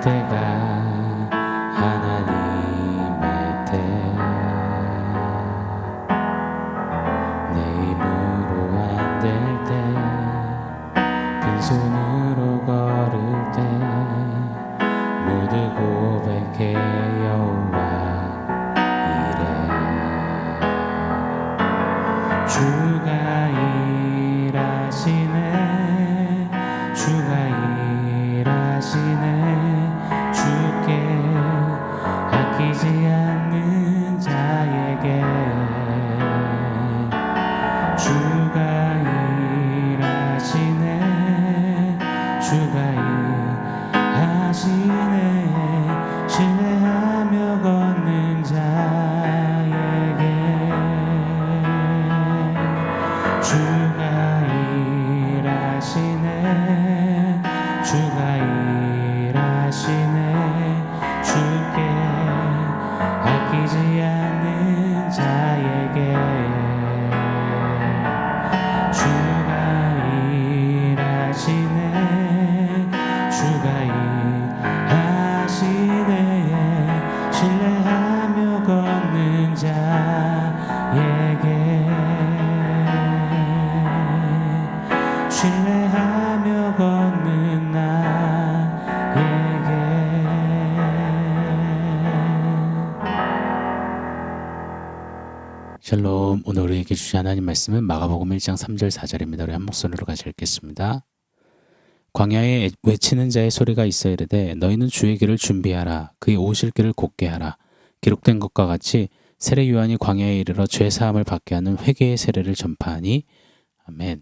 때가 하나님의 때, 내 힘으로 안 될 때, 빈손으로 걸을 때 모두 고백해 여호와 이래. 주가 일하시네, 주가 일하시네. 주께 아끼지 않는 자에게 주가 일하시네, 주가 일하시네. 신뢰하며 걷는 자에게 주가 일하시네, 주가 일하시네. 주께 아끼지 않는 자에게 주가 일하시네, 주가 일하시네. 신뢰하며 걷는 자에게 신뢰하며 걷는 나에게. 샬롬. 오늘 우리에게 주신 하나님 말씀은 마가복음 1장 3절 4절입니다. 우리 한 목소리로 같이 읽겠습니다. 광야에 외치는 자의 소리가 있어 이르되 너희는 주의 길을 준비하라, 그의 오실 길을 곧게 하라. 기록된 것과 같이 세례 요한이 광야에 이르러 죄 사함을 받게 하는 회개의 세례를 전파하니. 아멘.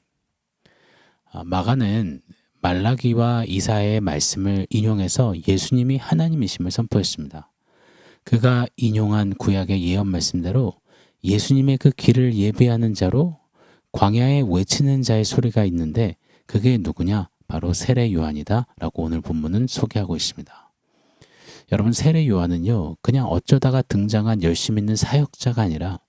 마가는 말라기와 이사야의 말씀을 인용해서 예수님이 하나님이심을 선포했습니다. 그가 인용한 구약의 예언 말씀대로 예수님의 그 길을 예비하는 자로 광야에 외치는 자의 소리가 있는데 그게 누구냐? 바로 세례 요한이다 라고 오늘 본문은 소개하고 있습니다. 여러분, 세례 요한은요, 그냥 어쩌다가 등장한 열심 있는 사역자가 아니라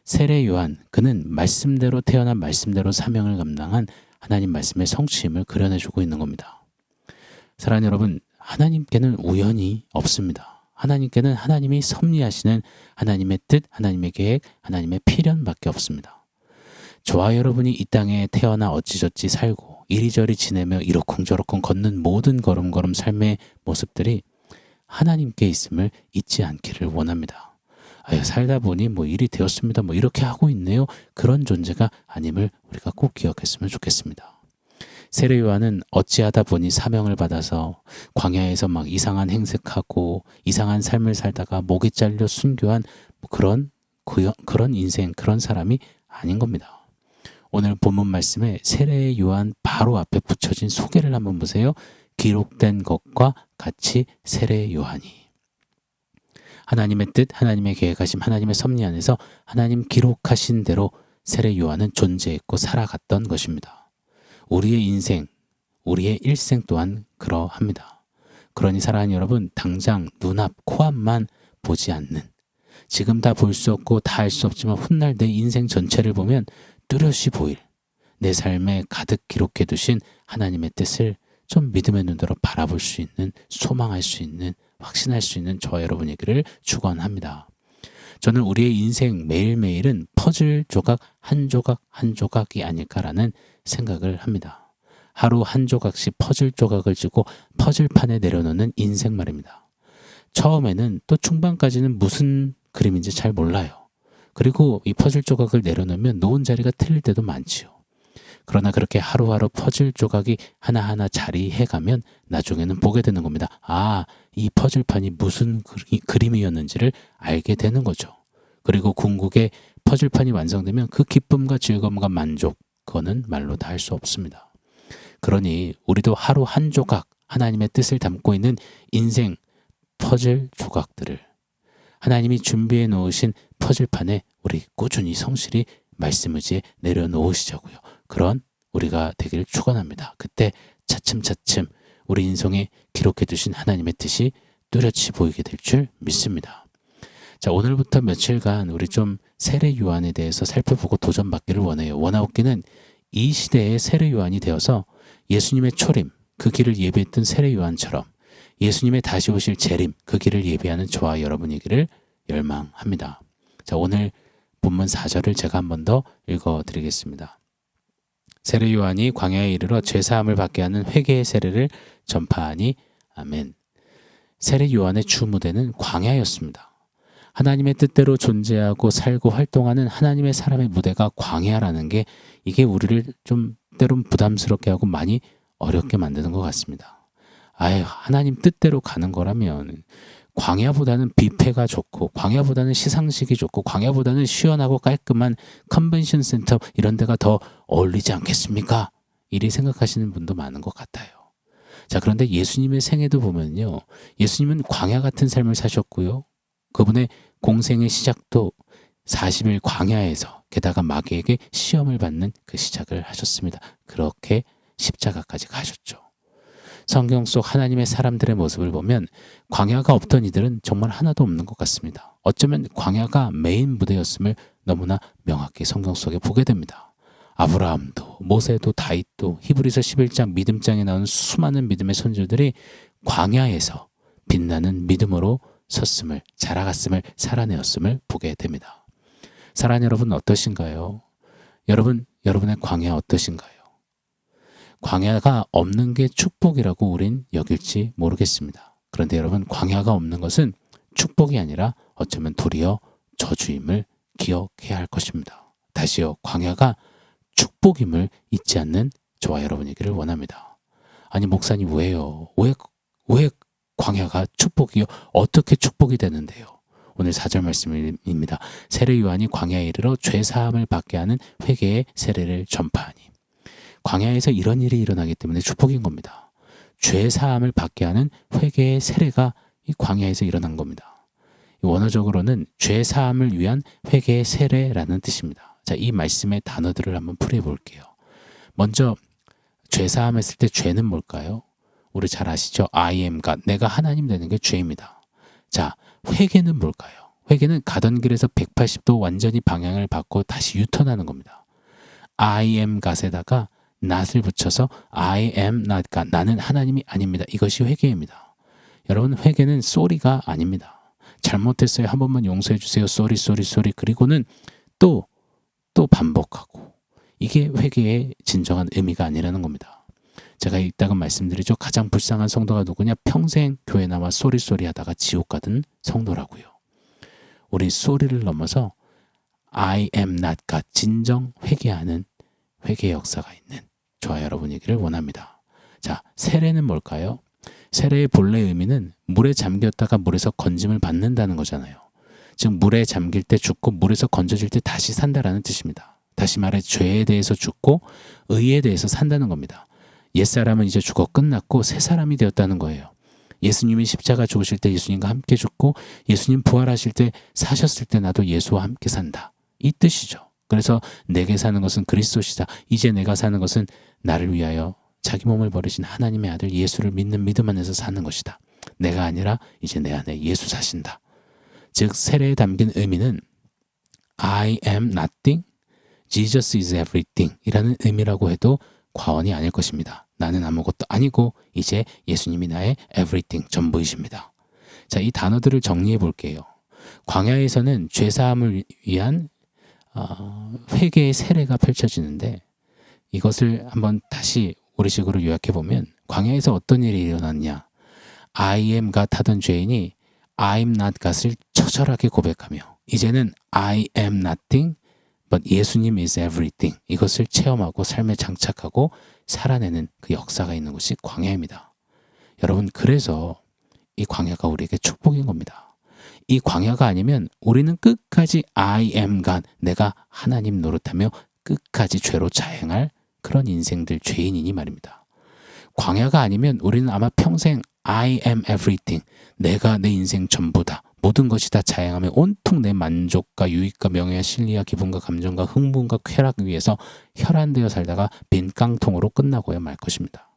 세례 요한, 그는 말씀대로 태어난 말씀대로 사명을 감당한 하나님 말씀의 성취임을 그려내주고 있는 겁니다. 사랑하는 여러분, 하나님께는 우연이 없습니다. 하나님께는 하나님이 섭리하시는 하나님의 뜻, 하나님의 계획, 하나님의 필연밖에 없습니다. 저와 여러분이 이 땅에 태어나 어찌저찌 살고 이리저리 지내며 이러쿵저러쿵 걷는 모든 걸음걸음 삶의 모습들이 하나님께 있음을 잊지 않기를 원합니다. 아유, 살다 보니 뭐 일이 되었습니다, 뭐 이렇게 하고 있네요, 그런 존재가 아님을 우리가 꼭 기억했으면 좋겠습니다. 세례 요한은 어찌하다 보니 사명을 받아서 광야에서 막 이상한 행색하고 이상한 삶을 살다가 목이 잘려 순교한 그런 인생, 그런 사람이 아닌 겁니다. 오늘 본문 말씀에 세례 요한 바로 앞에 붙여진 소개를 한번 보세요. 기록된 것과 같이 세례 요한이. 하나님의 뜻, 하나님의 계획하심, 하나님의 섭리 안에서 하나님 기록하신 대로 세례 요한은 존재했고 살아갔던 것입니다. 우리의 인생, 우리의 일생 또한 그러합니다. 그러니 사랑하는 여러분, 당장 눈앞, 코앞만 보지 않는, 지금 다 볼 수 없고 다 알 수 없지만 훗날 내 인생 전체를 보면 뚜렷이 보일 내 삶에 가득 기록해 두신 하나님의 뜻을 좀 믿음의 눈으로 바라볼 수 있는, 소망할 수 있는, 확신할 수 있는 저와 여러분이기를 축원합니다. 저는 우리의 인생 매일매일은 퍼즐 조각 한 조각 한 조각이 아닐까라는 생각을 합니다. 하루 한 조각씩 퍼즐 조각을 쥐고 퍼즐판에 내려놓는 인생 말입니다. 처음에는 또 중반까지는 무슨 그림인지 잘 몰라요. 그리고 이 퍼즐 조각을 내려놓으면 놓은 자리가 틀릴 때도 많지요. 그러나 그렇게 하루하루 퍼즐 조각이 하나하나 자리해가면 나중에는 보게 되는 겁니다. 아, 이 퍼즐판이 무슨 그림이었는지를 알게 되는 거죠. 그리고 궁극의 퍼즐판이 완성되면 그 기쁨과 즐거움과 만족, 그거는 말로 다 할 수 없습니다. 그러니 우리도 하루 한 조각 하나님의 뜻을 담고 있는 인생 퍼즐 조각들을 하나님이 준비해 놓으신 퍼즐판에 우리 꾸준히 성실히 말씀 의지에 내려놓으시자고요. 그런 우리가 되기를 축원합니다. 그때 차츰차츰 우리 인생에 기록해 두신 하나님의 뜻이 뚜렷이 보이게 될 줄 믿습니다. 자, 오늘부터 며칠간 우리 좀 세례 요한에 대해서 살펴보고 도전받기를 원해요. 원하옵기는 이 시대의 세례 요한이 되어서 예수님의 초림, 그 길을 예비했던 세례 요한처럼 예수님의 다시 오실 재림, 그 길을 예비하는 저와 여러분이기를 열망합니다. 자, 오늘 본문 4절을 제가 한 번 더 읽어드리겠습니다. 세례 요한이 광야에 이르러 죄사함을 받게 하는 회개의 세례를 전파하니 아멘. 세례 요한의 주 무대는 광야였습니다. 하나님의 뜻대로 존재하고 살고 활동하는 하나님의 사람의 무대가 광야라는 게 이게 우리를 좀 때론 부담스럽게 하고 많이 어렵게 만드는 것 같습니다. 아예 하나님 뜻대로 가는 거라면 광야보다는 뷔페가 좋고 광야보다는 시상식이 좋고 광야보다는 시원하고 깔끔한 컨벤션 센터 이런 데가 더 어울리지 않겠습니까? 이리 생각하시는 분도 많은 것 같아요. 자, 그런데 예수님의 생애도 보면요. 예수님은 광야 같은 삶을 사셨고요. 그분의 공생의 시작도 40일 광야에서 게다가 마귀에게 시험을 받는 그 시작을 하셨습니다. 그렇게 십자가까지 가셨죠. 성경 속 하나님의 사람들의 모습을 보면 광야가 없던 이들은 정말 하나도 없는 것 같습니다. 어쩌면 광야가 메인 무대였음을 너무나 명확히 성경 속에 보게 됩니다. 아브라함도 모세도 다윗도 히브리서 11장 믿음장에 나오는 수많은 믿음의 선조들이 광야에서 빛나는 믿음으로 섰음을, 자라갔음을, 살아내었음을 보게 됩니다. 사랑하는 여러분 어떠신가요? 여러분의 광야 어떠신가요? 광야가 없는 게 축복이라고 우린 여길지 모르겠습니다. 그런데 여러분, 광야가 없는 것은 축복이 아니라 어쩌면 도리어 저주임을 기억해야 할 것입니다. 다시요, 광야가 축복임을 잊지 않는 저와 여러분이기를 원합니다. 아니 목사님 왜요? 왜 광야가 축복이요? 어떻게 축복이 되는데요? 오늘 4절 말씀입니다. 세례 요한이 광야에 이르러 죄사함을 받게 하는 회개의 세례를 전파하니. 광야에서 이런 일이 일어나기 때문에 축복인 겁니다. 죄사함을 받게 하는 회개의 세례가 이 광야에서 일어난 겁니다. 원어적으로는 죄사함을 위한 회개의 세례라는 뜻입니다. 자, 이 말씀의 단어들을 한번 풀이해 볼게요. 먼저 죄사함 했을 때 죄는 뭘까요? 우리 잘 아시죠? I am God, 내가 하나님 되는 게 죄입니다. 자, 회개는 뭘까요? 회개는 가던 길에서 180도 완전히 방향을 바꿔 다시 유턴하는 겁니다. I am God에다가 not을 붙여서 I am not God, 나는 하나님이 아닙니다. 이것이 회개입니다. 여러분, 회개는 쏘리가 아닙니다. 잘못했어요, 한 번만 용서해 주세요, 쏘리 그리고는 또 반복하고, 이게 회개의 진정한 의미가 아니라는 겁니다. 제가 이따가 말씀드리죠. 가장 불쌍한 성도가 누구냐? 평생 교회 나와 쏘리 하다가 지옥 가던 성도라고요. 우리 쏘리를 넘어서 I am not God, 진정 회개하는 회개의 역사가 있는 저와 여러분이기를 원합니다. 자, 세례는 뭘까요? 세례의 본래 의미는 물에 잠겼다가 물에서 건짐을 받는다는 거잖아요. 즉 물에 잠길 때 죽고 물에서 건져질 때 다시 산다라는 뜻입니다. 다시 말해 죄에 대해서 죽고 의에 대해서 산다는 겁니다. 옛사람은 이제 죽어 끝났고 새 사람이 되었다는 거예요. 예수님이 십자가 죽으실 때 예수님과 함께 죽고 예수님 부활하실 때 사셨을 때 나도 예수와 함께 산다. 이 뜻이죠. 그래서 내게 사는 것은 그리스도시다. 이제 내가 사는 것은 나를 위하여 자기 몸을 버리신 하나님의 아들 예수를 믿는 믿음 안에서 사는 것이다. 내가 아니라 이제 내 안에 예수 사신다. 즉 세례에 담긴 의미는 I am nothing, Jesus is everything 이라는 의미라고 해도 과언이 아닐 것입니다. 나는 아무것도 아니고 이제 예수님이 나의 everything, 전부이십니다. 자, 이 단어들을 정리해 볼게요. 광야에서는 죄사함을 위한 회개의 세례가 펼쳐지는데 이것을 한번 다시 우리식으로 요약해 보면 광야에서 어떤 일이 일어났냐? I am God 하던 죄인이 I'm not God을 처절하게 고백하며 이제는 I am nothing but 예수님 is everything 이것을 체험하고 삶에 장착하고 살아내는 그 역사가 있는 곳이 광야입니다. 여러분, 그래서 이 광야가 우리에게 축복인 겁니다. 이 광야가 아니면 우리는 끝까지 I am God, 내가 하나님 노릇하며 끝까지 죄로 자행할 그런 인생들, 죄인이니 말입니다. 광야가 아니면 우리는 아마 평생 I am everything, 내가 내 인생 전부다, 모든 것이 다 자행하며 온통 내 만족과 유익과 명예와 신리와 기분과 감정과 흥분과 쾌락 위해서 혈안되어 살다가 빈 깡통으로 끝나고야 말 것입니다.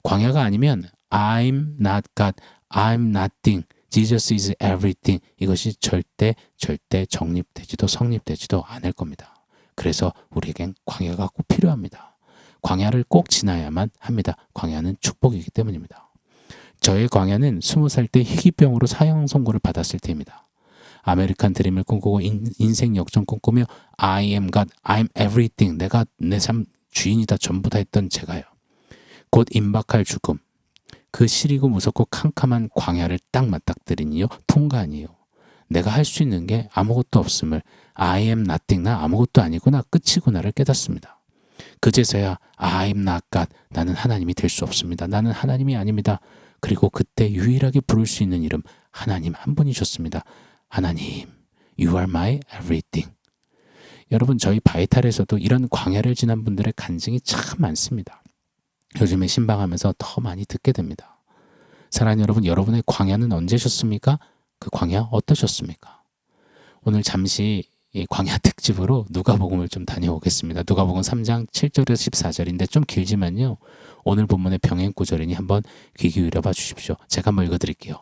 광야가 아니면 I'm not God, I'm nothing, Jesus is everything 이것이 절대 정립되지도 성립되지도 않을 겁니다. 그래서 우리에겐 광야가 꼭 필요합니다. 광야를 꼭 지나야만 합니다. 광야는 축복이기 때문입니다. 저의 광야는 20살 때 희귀병으로 사형 선고를 받았을 때입니다. 아메리칸 드림을 꿈꾸고 인생 역전 꿈꾸며 I am God, I'm everything, 내가 내 삶 주인이다, 전부다 했던 제가요. 곧 임박할 죽음, 그 시리고 무섭고 캄캄한 광야를 딱 맞닥뜨리니요, 통과 아니에요. 내가 할 수 있는 게 아무것도 없음을, I am nothing, 나 아무것도 아니구나, 끝이구나를 깨닫습니다. 그제서야 I'm not God, 나는 하나님이 될 수 없습니다. 나는 하나님이 아닙니다. 그리고 그때 유일하게 부를 수 있는 이름, 하나님 한 분이셨습니다. 하나님, You are my everything. 여러분, 저희 바이탈에서도 이런 광야를 지난 분들의 간증이 참 많습니다. 요즘에 신방하면서 더 많이 듣게 됩니다. 사랑하는 여러분, 여러분의 광야는 언제셨습니까? 그 광야 어떠셨습니까? 오늘 잠시 이 광야 특집으로 누가복음을 좀 다녀오겠습니다. 누가복음 3장 7절에서 14절인데 좀 길지만요. 오늘 본문의 병행 구절이니 한번 귀 기울여 봐 주십시오. 제가 한번 읽어드릴게요.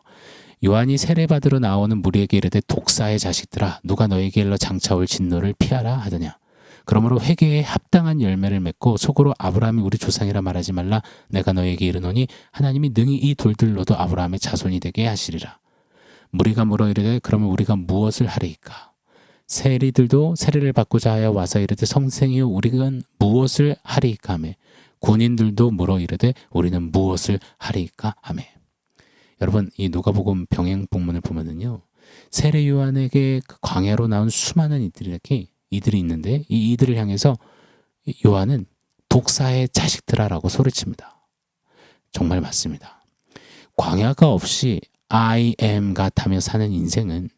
요한이 세례받으러 나오는 무리에게 이르되 독사의 자식들아 누가 너에게 일러 장차 올 진노를 피하라 하더냐. 그러므로 회개에 합당한 열매를 맺고 속으로 아브라함이 우리 조상이라 말하지 말라. 내가 너에게 이르노니 하나님이 능히 이 돌들로도 아브라함의 자손이 되게 하시리라. 무리가 물어 이르되 그러면 우리가 무엇을 하리이까? 세리들도 세례를 받고자 하여 와서 이르되 선생이여 우리는 무엇을 하리이까 하매 군인들도 물어 이르되 우리는 무엇을 하리이까 하매. 여러분, 이 누가복음 병행 본문을 보면은요, 세례 요한에게 그 광야로 나온 수많은 이들이 있는데 이 이들을 향해서 요한은 독사의 자식들아라고 소리칩니다. 정말 맞습니다. 광야가 없이 I am 같으며 사는 인생은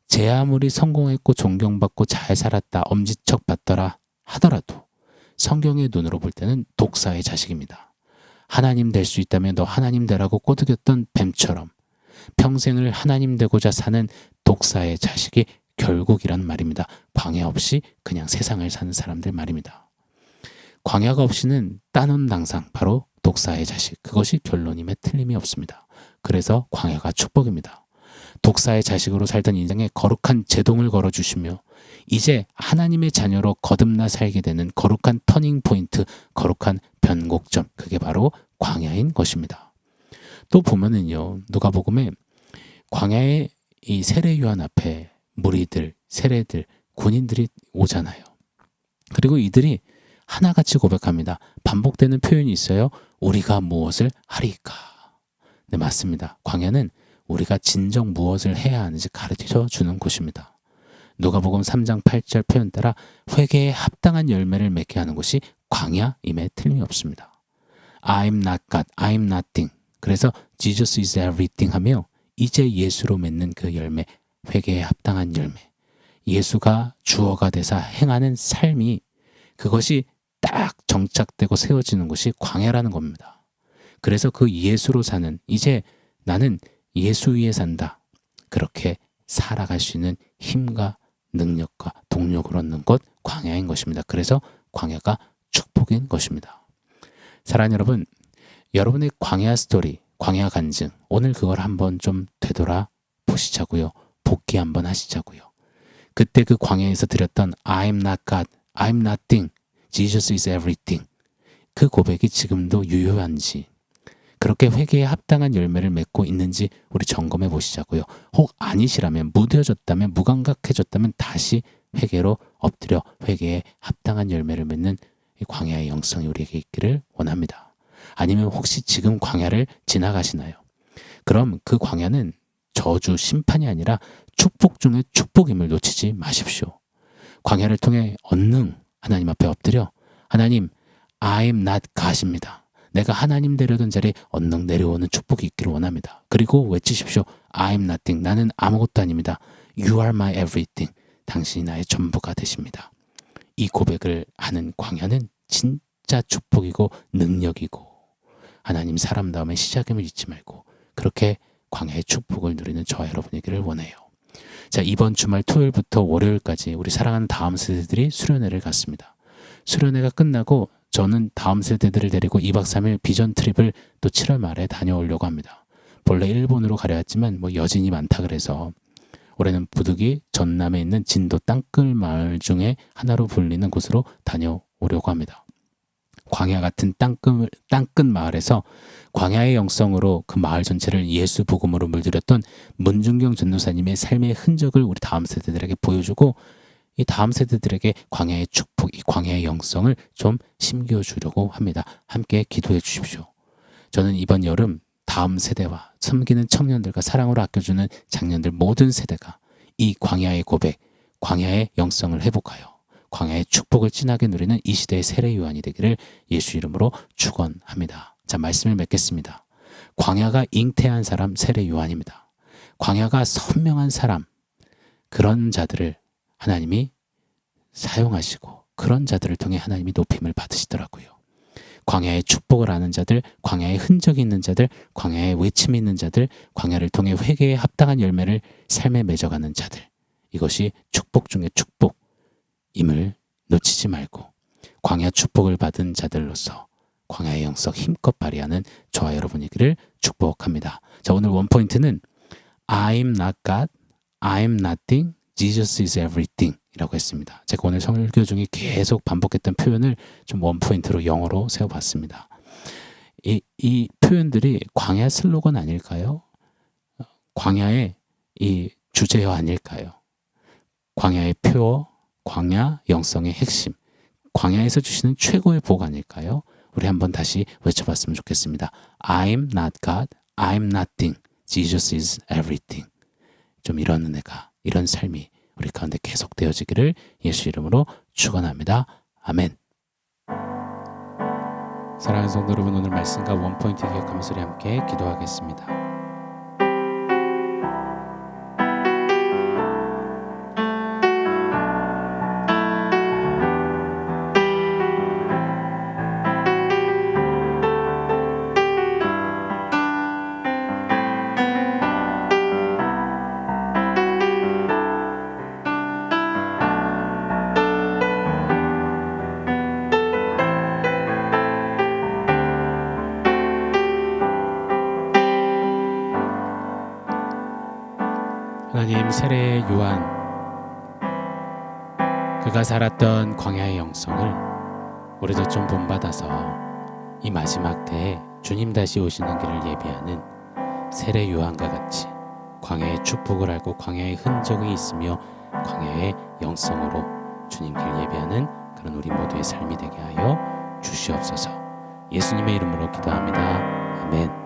제 아무리 성공했고 존경받고 잘 살았다, 엄지척 받더라 하더라도 성경의 눈으로 볼 때는 독사의 자식입니다. 하나님 될 수 있다면 너 하나님 되라고 꼬드겼던 뱀처럼 평생을 하나님 되고자 사는 독사의 자식이 결국이란 말입니다. 광야 없이 그냥 세상을 사는 사람들 말입니다. 광야가 없이는 따놓당상 바로 독사의 자식, 그것이 결론임에 틀림이 없습니다. 그래서 광야가 축복입니다. 독사의 자식으로 살던 인생에 거룩한 제동을 걸어주시며 이제 하나님의 자녀로 거듭나 살게 되는 거룩한 터닝포인트, 거룩한 변곡점, 그게 바로 광야인 것입니다. 또 보면은요, 누가복음에 광야의 이 세례 요한 앞에 무리들, 세례들, 군인들이 오잖아요. 그리고 이들이 하나같이 고백합니다. 반복되는 표현이 있어요. 우리가 무엇을 하리까? 네, 맞습니다. 광야는 우리가 진정 무엇을 해야 하는지 가르쳐 주는 곳입니다. 누가복음 3장 8절 표현 따라 회개에 합당한 열매를 맺게 하는 곳이 광야임에 틀림이 없습니다. I'm not God, I'm nothing. 그래서 Jesus is everything 하며 이제 예수로 맺는 그 열매, 회개에 합당한 열매, 예수가 주어가 되사 행하는 삶이, 그것이 딱 정착되고 세워지는 곳이 광야라는 겁니다. 그래서 그 예수로 사는, 이제 나는 예수 위에 산다, 그렇게 살아갈 수 있는 힘과 능력과 동력을 얻는 것, 광야인 것입니다. 그래서 광야가 축복인 것입니다. 사랑하는 여러분, 여러분의 광야 스토리, 광야 간증, 오늘 그걸 한번 좀 되돌아 보시자고요. 복귀 한번 하시자고요. 그때 그 광야에서 드렸던 I'm not God, I'm nothing, Jesus is everything, 그 고백이 지금도 유효한지, 그렇게 회개에 합당한 열매를 맺고 있는지 우리 점검해 보시자고요. 혹 아니시라면, 무뎌졌다면, 무감각해졌다면 다시 회개로 엎드려 회개에 합당한 열매를 맺는 이 광야의 영성이 우리에게 있기를 원합니다. 아니면 혹시 지금 광야를 지나가시나요? 그럼 그 광야는 저주, 심판이 아니라 축복 중에 축복임을 놓치지 마십시오. 광야를 통해 언능 하나님 앞에 엎드려 하나님, I am not God입니다. 내가 하나님 되려던 자리에 언능 내려오는 축복이 있기를 원합니다. 그리고 외치십시오. I am nothing. 나는 아무것도 아닙니다. You are my everything. 당신이 나의 전부가 되십니다. 이 고백을 하는 광야는 진짜 축복이고 능력이고 하나님 사람 다음에 시작임을 잊지 말고 그렇게 광야의 축복을 누리는 저와 여러분이기를 원해요. 자, 이번 주말 토요일부터 월요일까지 우리 사랑하는 다음 세대들이 수련회를 갔습니다. 수련회가 끝나고 저는 다음 세대들을 데리고 2박 3일 비전 트립을 또 7월 말에 다녀오려고 합니다. 본래 일본으로 가려 했지만 여진이 많다 그래서 올해는 부득이 전남에 있는 진도 땅끝 마을 중에 하나로 불리는 곳으로 다녀오려고 합니다. 광야 같은 땅끝 마을에서 광야의 영성으로 그 마을 전체를 예수 복음으로 물들였던 문중경 전도사님의 삶의 흔적을 우리 다음 세대들에게 보여주고 이 다음 세대들에게 광야의 축복, 이 광야의 영성을 좀 심겨주려고 합니다. 함께 기도해 주십시오. 저는 이번 여름 다음 세대와 섬기는 청년들과 사랑으로 아껴주는 장년들 모든 세대가 이 광야의 고백, 광야의 영성을 회복하여 광야의 축복을 진하게 누리는 이 시대의 세례 요한이 되기를 예수 이름으로 축원합니다. 자, 말씀을 맺겠습니다. 광야가 잉태한 사람 세례 요한입니다. 광야가 선명한 사람, 그런 자들을 하나님이 사용하시고 그런 자들을 통해 하나님이 높임을 받으시더라고요. 광야의 축복을 아는 자들, 광야의 흔적이 있는 자들, 광야의 외침이 있는 자들, 광야를 통해 회개에 합당한 열매를 삶에 맺어가는 자들, 이것이 축복 중에 축복임을 놓치지 말고 광야 축복을 받은 자들로서 광야의 영성 힘껏 발휘하는 저와 여러분이기를 축복합니다. 자, 오늘 원포인트는 I'm not God, I'm nothing, Jesus is everything 이라고 했습니다. 제가 오늘 설교 중에 계속 반복했던 표현을 좀 원포인트로 영어로 세워봤습니다. 이 표현들이 광야 슬로건 아닐까요? 광야의 이 주제어 아닐까요? 광야의 표어, 광야 영성의 핵심, 광야에서 주시는 최고의 복 아닐까요? 우리 한번 다시 외쳐봤으면 좋겠습니다. I'm not God, I'm nothing, Jesus is everything. 좀 이런 은혜가, 이런 삶이 우리 가운데 계속되어지기를 예수 이름으로 축원합니다. 아멘. 사랑하는 성도 여러분, 오늘 말씀과 원포인트 기억하면서 우리 함께 기도하겠습니다. 하나님, 세례 요한, 그가 살았던 광야의 영성을 우리도 좀 본받아서 이 마지막 때에 주님 다시 오시는 길을 예비하는 세례 요한과 같이 광야의 축복을 알고 광야의 흔적이 있으며 광야의 영성으로 주님 길 예비하는 그런 우리 모두의 삶이 되게 하여 주시옵소서. 예수님의 이름으로 기도합니다. 아멘.